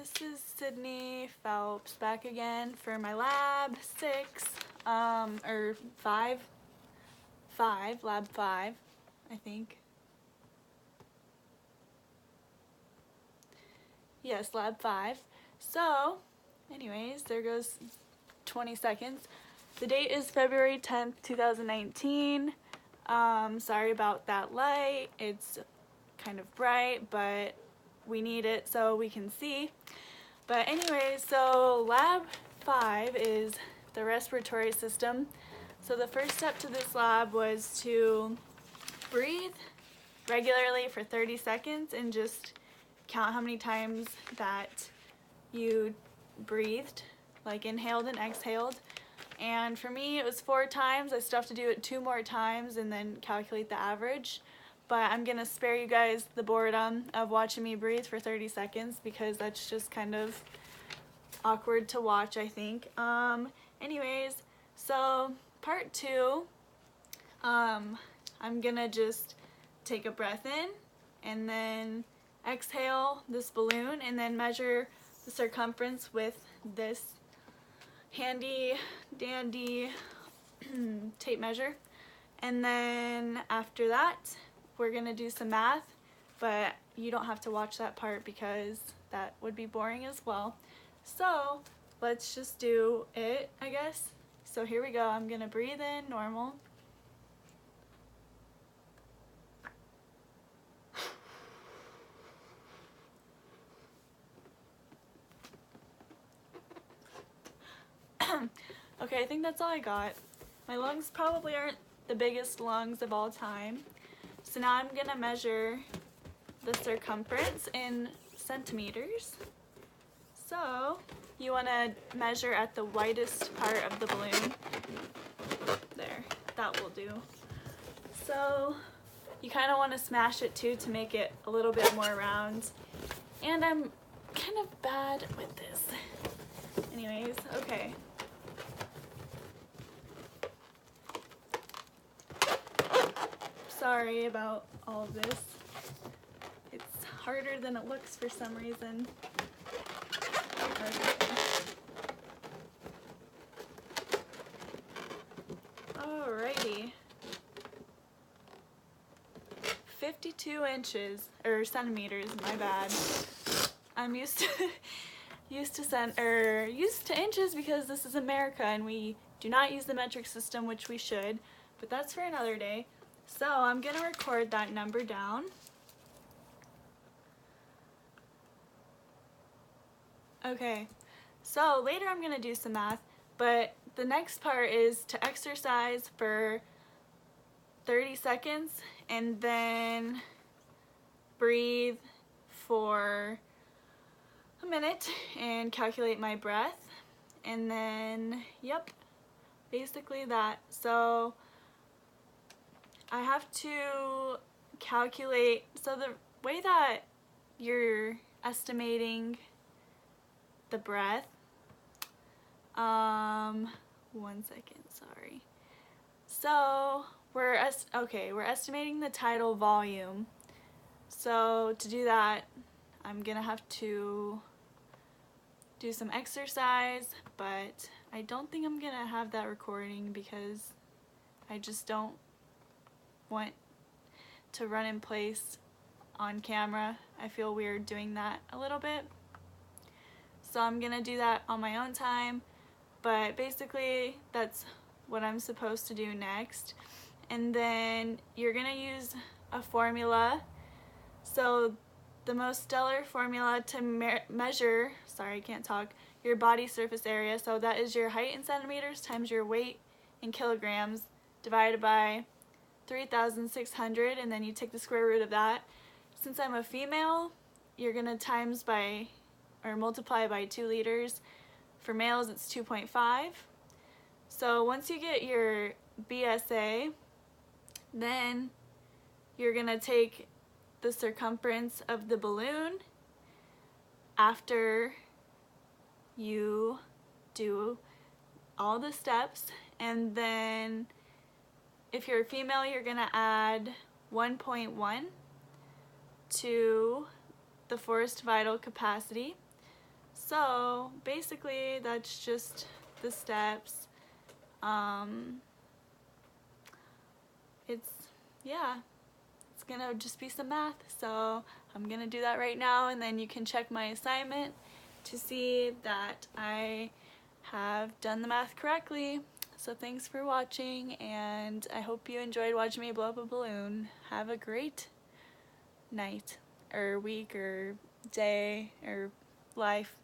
This is Sydney Phelps back again for my lab 6, or 5, lab 5, I think. Yes, lab 5. So, anyways, there goes 20 seconds. The date is February 10th, 2019. Sorry about that light. It's kind of bright, but we need it so we can see. But anyways, so lab 5 is the respiratory system. So the first step to this lab was to breathe regularly for 30 seconds and just count how many times that you breathed, like inhaled and exhaled. And for me, it was 4 times. I still have to do it 2 more times and then calculate the average. But I'm gonna spare you guys the boredom of watching me breathe for 30 seconds because that's just kind of awkward to watch, I think. Anyways, so part 2, I'm gonna just take a breath in and then exhale this balloon and then measure the circumference with this handy dandy tape measure. And then after that, we're gonna do some math, but you don't have to watch that part because that would be boring as well. So let's just do it, I guess. So here we go. I'm gonna breathe in normal. Okay, I think that's all I got. My lungs probably aren't the biggest lungs of all time. So now I'm gonna measure the circumference in centimeters. So you wanna measure at the widest part of the balloon. There, that will do. So you kinda wanna smash it too to make it a little bit more round. And I'm kind of bad with this. Anyways, okay. Sorry about all of this. It's harder than it looks for some reason. Alrighty. 52 inches, or centimeters, my bad. I'm used to used to inches because this is America and we do not use the metric system, which we should, but that's for another day. So I'm gonna record that number down. Okay, so later I'm gonna do some math, but the next part is to exercise for 30 seconds and then breathe for a minute and calculate my breath. And then, yep, basically that. So I have to calculate, so the way that you're estimating the breath, 1 second, sorry. So we're estimating the tidal volume. So to do that, I'm gonna have to do some exercise, but I don't think I'm gonna have that recording because I just don't want to run in place on camera. I feel weird doing that a little bit. So I'm gonna do that on my own time, but basically that's what I'm supposed to do next. And then you're gonna use a formula. So the most stellar formula to measure, sorry, I can't talk, your body surface area. So that is your height in centimeters times your weight in kilograms divided by 3,600, and then you take the square root of that. Since I'm a female, you're gonna times by, or multiply by 2 liters. For males, it's 2.5. So once you get your BSA, then you're gonna take the circumference of the balloon after you do all the steps, and then if you're a female, you're gonna add 1.1 to the forced vital capacity. So basically that's just the steps. It's gonna just be some math, so I'm gonna do that right now, and then you can check my assignment to see that I have done the math correctly. So thanks for watching, and I hope you enjoyed watching me blow up a balloon. Have a great night, or week, or day, or life.